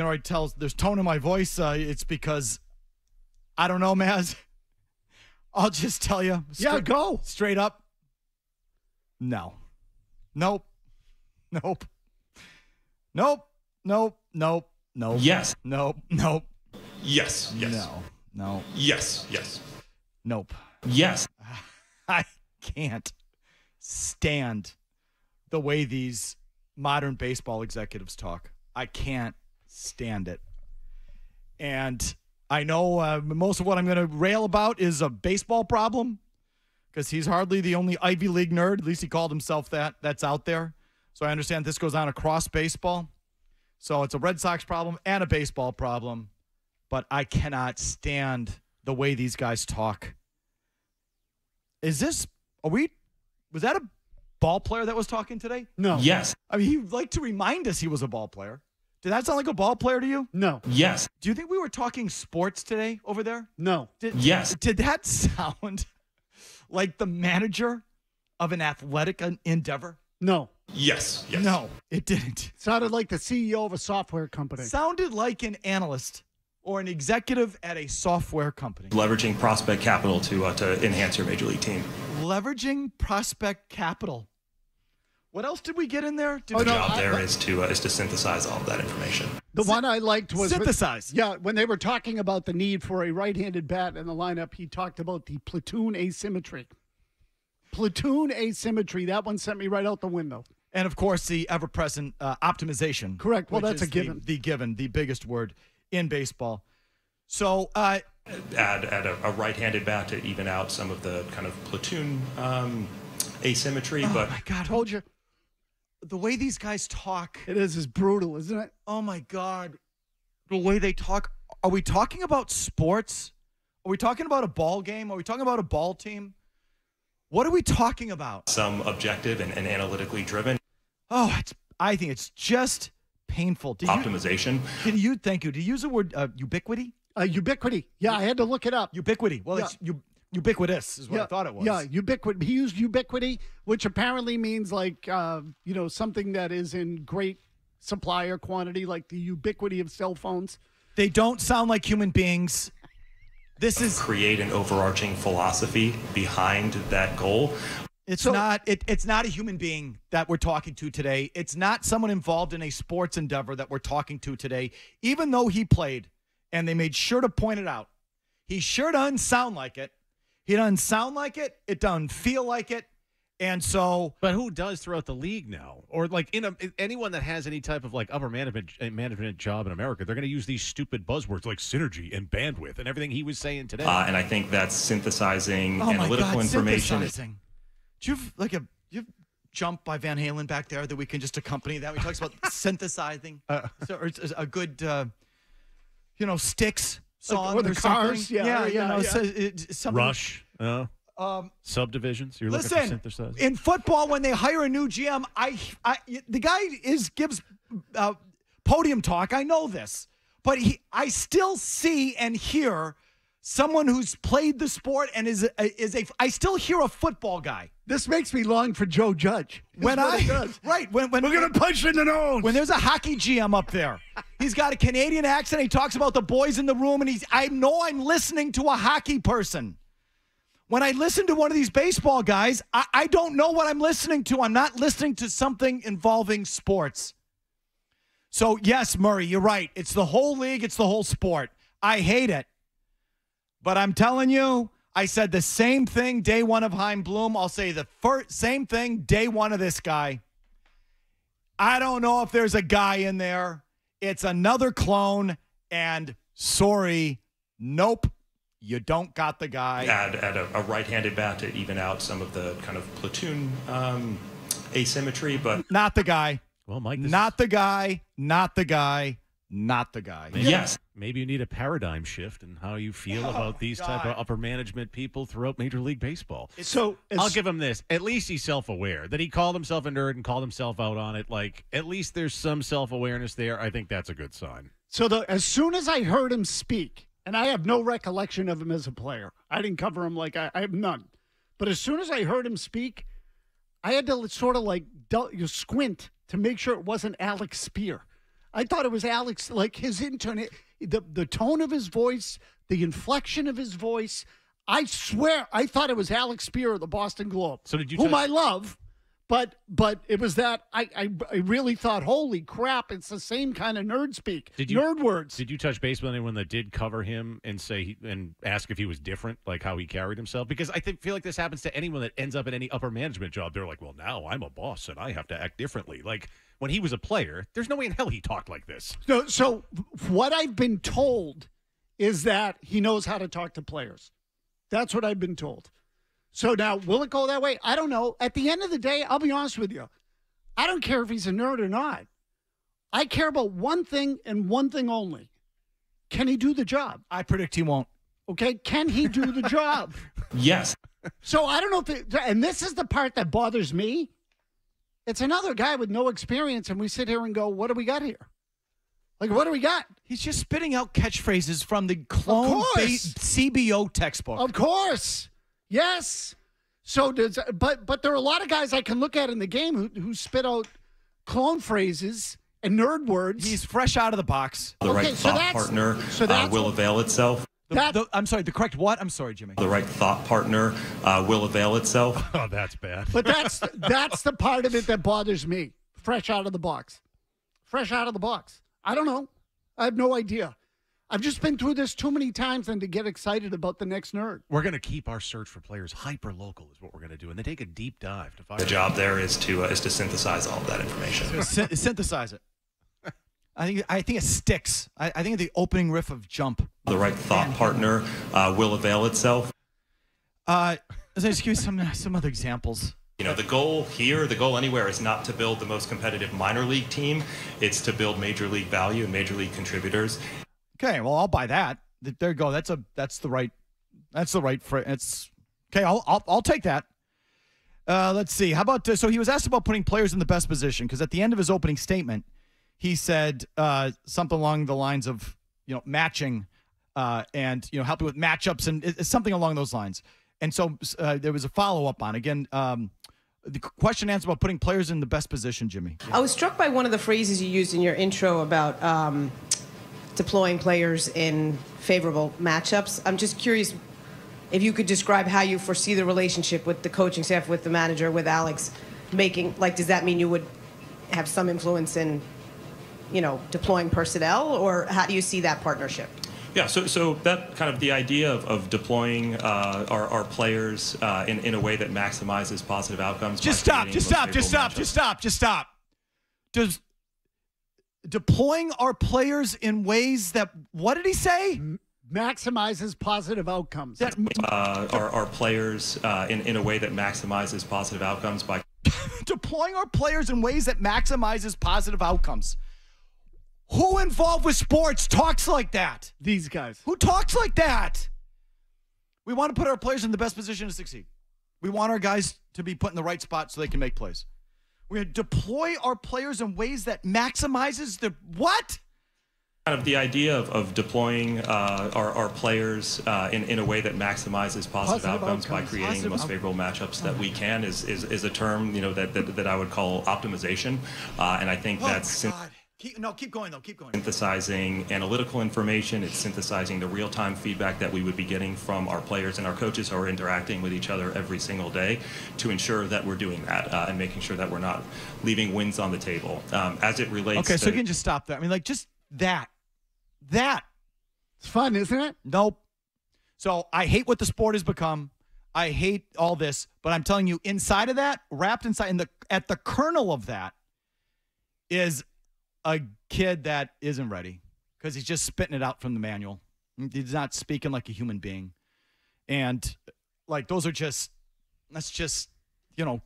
can already tell there's tone in my voice. It's because, I don't know, Mazz. I'll just tell you. Go. Straight up. No. Nope. Nope. Nope. Nope. Nope. Nope. Yes. Nope. Nope. Yes. Yes. No. No. Yes. Yes. Nope. Yes. I can't stand the way these modern baseball executives talk. I can't stand it. And I know most of what I'm going to rail about is a baseball problem because he's hardly the only Ivy League nerd, at least he called himself that, that's out there. So I understand this goes on across baseball. So it's a Red Sox problem and a baseball problem. But I cannot stand the way these guys talk. Was that a ball player that was talking today? No. Yes. I mean, he liked to remind us he was a ball player. Did that sound like a ball player to you? No. Yes. Do you think we were talking sports today over there? No. Yes. Did that sound like the manager of an athletic endeavor? No. Yes. Yes. No, it didn't. Sounded like the CEO of a software company. Sounded like an analyst or an executive at a software company. Leveraging prospect capital to enhance your major league team. Leveraging prospect capital. What else did we get in there? The job there is to synthesize all of that information. The one I liked was synthesize. When they were talking about the need for a right-handed bat in the lineup, he talked about the platoon asymmetry. Platoon asymmetry. That one sent me right out the window. And of course, the ever-present optimization. Correct. Well, that's a given. The biggest word in baseball. So add a right-handed bat to even out some of the kind of platoon asymmetry. Oh but my God! Told you. The way these guys talk. It is brutal, isn't it? Oh my God! The way they talk. Are we talking about sports? Are we talking about a ball game? Are we talking about a ball team? What are we talking about? Some objective and analytically driven. Oh, I think it's just painful. Optimization. Thank you. Did you use the word ubiquity? Ubiquity. Yeah, I had to look it up. Ubiquity. Well, yeah. It's ubiquitous is what I thought it was. Yeah, ubiquity. He used ubiquity, which apparently means like, something that is in great supply or quantity, like the ubiquity of cell phones. They don't sound like human beings. This is create an overarching philosophy behind that goal. It's not a human being that we're talking to today. It's not someone involved in a sports endeavor that we're talking to today, even though he played, and they made sure to point it out. He sure doesn't sound like it. He doesn't sound like it. It doesn't feel like it. And so, but who does throughout the league now, or like anyone that has any type of like upper management job in America, they're going to use these stupid buzzwords like synergy and bandwidth and everything he was saying today. And I think that's synthesizing analytical information. Synthesizing. Do you have Jump by Van Halen back there that we can just accompany that? We talks about synthesizing, or it's a good, Styx song or the Cars. Something. Yeah. Rush. Subdivisions. You're looking for synthesize. In football, when they hire a new GM, the guy gives podium talk. I know this, but I still see and hear someone who's played the sport and I still hear a football guy. This makes me long for Joe Judge. When we're gonna punch in the nose. When there's a hockey GM up there, he's got a Canadian accent. He talks about the boys in the room, and I know I'm listening to a hockey person. When I listen to one of these baseball guys, I don't know what I'm listening to. I'm not listening to something involving sports. So, yes, Murray, you're right. It's the whole league. It's the whole sport. I hate it. But I'm telling you, I said the same thing day one of Chaim Bloom. I'll say the same thing day one of this guy. I don't know if there's a guy in there. It's another clone. And sorry, nope. You don't got the guy. Add a right-handed bat to even out some of the kind of platoon asymmetry, but not the guy. Well, Mike, not the guy. Yes. Maybe you need a paradigm shift in how you feel about these type of upper management people throughout Major League Baseball. I'll give him this. At least he's self-aware. That he called himself a nerd and called himself out on it. Like, at least there's some self-awareness there. I think that's a good sign. So as soon as I heard him speak, and I have no recollection of him as a player. I didn't cover him I have none. But as soon as I heard him speak, I had to sort of squint to make sure it wasn't Alex Spear. I thought it was Alex, like his the tone of his voice, the inflection of his voice. I swear, I thought it was Alex Spear of the Boston Globe, so did you whom I love. But it was that I really thought, holy crap, it's the same kind of nerd speak, nerd words. Did you touch base with anyone that did cover him and and ask if he was different, like how he carried himself? Because I feel like this happens to anyone that ends up in any upper management job. They're like, well, now I'm a boss and I have to act differently. Like when he was a player, there's no way in hell he talked like this. So what I've been told is that he knows how to talk to players. That's what I've been told. So now, will it go that way? I don't know. At the end of the day, I'll be honest with you. I don't care if he's a nerd or not. I care about one thing and one thing only. Can he do the job? I predict he won't. Okay, can he do the job? Yes. So I don't know if and this is the part that bothers me. It's another guy with no experience, and we sit here and go, what do we got here? Like, what do we got? He's just spitting out catchphrases from the clone-based CBO textbook. Of course. Yes. So but there are a lot of guys I can look at in the game who spit out clone phrases and nerd words. He's fresh out of the box. The right thought partner will avail itself. I'm sorry, the correct what? I'm sorry, Jimmy. The right thought partner will avail itself. Oh, that's bad. But that's the part of it that bothers me. Fresh out of the box. Fresh out of the box. I don't know. I have no idea. I've just been through this too many times and to get excited about the next nerd. We're going to keep our search for players hyper-local is what we're going to do, and then take a deep dive to find the job there is to synthesize all of that information. Synthesize it. I think it sticks. I think the opening riff of Jump. The right thought partner will avail itself. Let's give some other examples. You know, the goal here, the goal anywhere is not to build the most competitive minor league team. It's to build major league value and major league contributors. Okay, well, I'll buy that. There you go. That's the right. It's okay. I'll take that. Let's see. How about so he was asked about putting players in the best position because at the end of his opening statement, he said something along the lines of matching and helping with matchups and something along those lines. And so there was a follow up on again. The question answered about putting players in the best position, Jimmy. I was struck by one of the phrases you used in your intro about deploying players in favorable matchups. I'm just curious if you could describe how you foresee the relationship with the coaching staff, with the manager, with Alex, does that mean you would have some influence in, deploying personnel, or how do you see that partnership? Yeah, so that kind of the idea of deploying our players in a way that maximizes positive outcomes. Just stop. Does deploying our players in ways that, what did he say? Maximizes positive outcomes. Our players in a way that maximizes positive outcomes by deploying our players in ways that maximizes positive outcomes. Who involved with sports talks like that? These guys. Who talks like that? We want to put our players in the best position to succeed. We want our guys to be put in the right spot so they can make plays. We're going to deploy our players in ways that maximizes the what? Kind of the idea of deploying our players in a way that maximizes positive outcomes by creating the most favorable matchups that we can is a term that I would call optimization, and I think that's. Keep going, though. Keep going. Synthesizing analytical information. It's synthesizing the real-time feedback that we would be getting from our players and our coaches who are interacting with each other every single day to ensure that we're doing that and making sure that we're not leaving wins on the table. As it relates to... Okay, so you can just stop there. I mean, just that. That. It's fun, isn't it? Nope. So I hate what the sport has become. I hate all this. But I'm telling you, inside of that, wrapped inside, at the kernel of that is a kid that isn't ready because he's just spitting it out from the manual. He's not speaking like a human being. And that's just,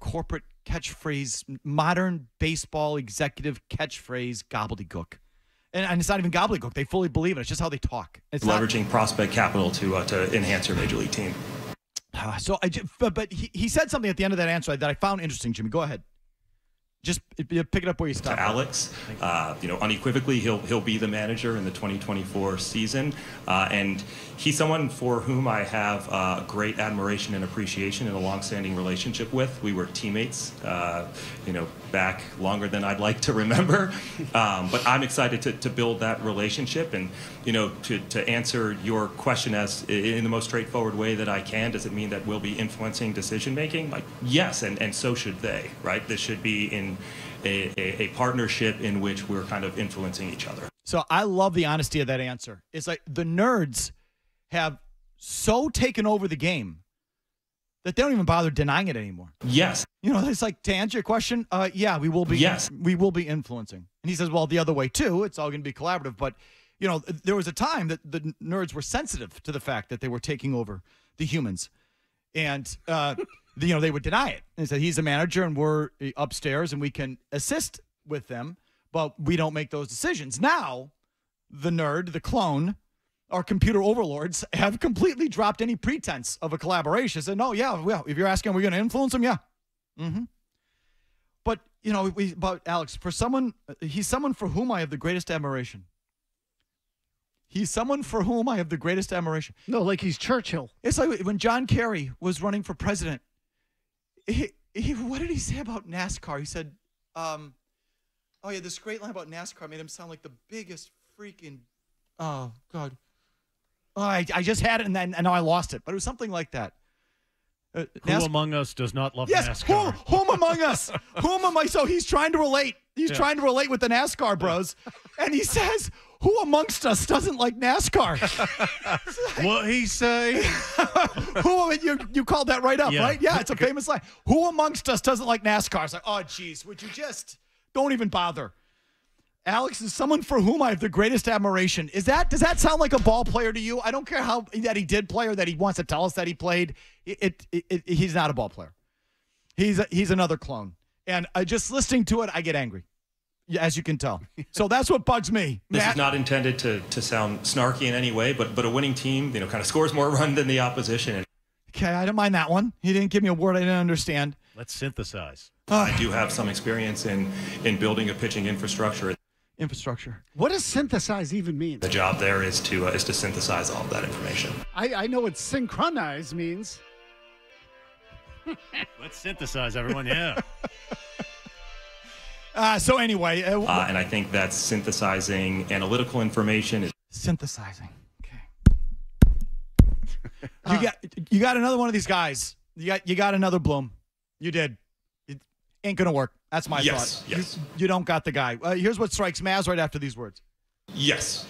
corporate catchphrase, modern baseball executive catchphrase gobbledygook. And it's not even gobbledygook. They fully believe it. It's just how they talk. It's leveraging prospect capital to enhance your major league team. But he said something at the end of that answer that I found interesting, Jimmy. Go ahead. Just pick it up where you stopped. To Alex, unequivocally, he'll be the manager in the 2024 season, and he's someone for whom I have great admiration and appreciation and a long-standing relationship with. We were teammates, back longer than I'd like to remember, but I'm excited to build that relationship. And to answer your question as in the most straightforward way that I can, does it mean that we'll be influencing decision making? Like, yes, and so should they, right? This should be in a partnership in which we're kind of influencing each other. So I love the honesty of that answer. It's like the nerds have so taken over the game that they don't even bother denying it anymore. Yes. It's like, to answer your question, yeah, we will be. Yes. We will be influencing. And he says, well, the other way too. It's all going to be collaborative. But, there was a time that the nerds were sensitive to the fact that they were taking over the humans. And, they would deny it. And they said, he's a manager and we're upstairs and we can assist with them, but we don't make those decisions. Now, the nerd, the clone, our computer overlords have completely dropped any pretense of a collaboration. Said, no, yeah, well, if you're asking, are we going to influence them? Yeah. Mm-hmm. But, but Alex, he's someone for whom I have the greatest admiration. He's someone for whom I have the greatest admiration. No, like he's Churchill. It's like when John Kerry was running for president. What did he say about NASCAR? He said, this great line about NASCAR made him sound like the biggest freaking, oh, God. Oh, I just had it, and now I lost it. But it was something like that. Who among us does not love NASCAR? Yes, whom among us? Whom am I? So he's trying to relate. He's trying to relate with the NASCAR bros. And he says, who amongst us doesn't like NASCAR? What he say? You called that right up, yeah. right? Yeah, it's a famous line. Who amongst us doesn't like NASCAR? It's like, oh, geez, would you just don't even bother. Alex is someone for whom I have the greatest admiration. Does that sound like a ball player to you? I don't care that he did play or that he wants to tell us that he played. He's not a ball player. He's another clone. And just listening to it, I get angry, as you can tell. So that's what bugs me. This is not intended to sound snarky in any way, but a winning team, kind of scores more run than the opposition. Okay, I don't mind that one. He didn't give me a word I didn't understand. Let's synthesize. I do have some experience in building a pitching infrastructure. What does synthesize even mean? The job there is to synthesize all of that information. I know what synchronize means. Let's synthesize, everyone. Yeah. So anyway. And I think that's synthesizing analytical information. Synthesizing. Okay. You got another one of these guys. You got another Bloom. You did. It ain't going to work. That's my thought. Yes. You don't got the guy. Here's what strikes Mazz right after these words. Yes.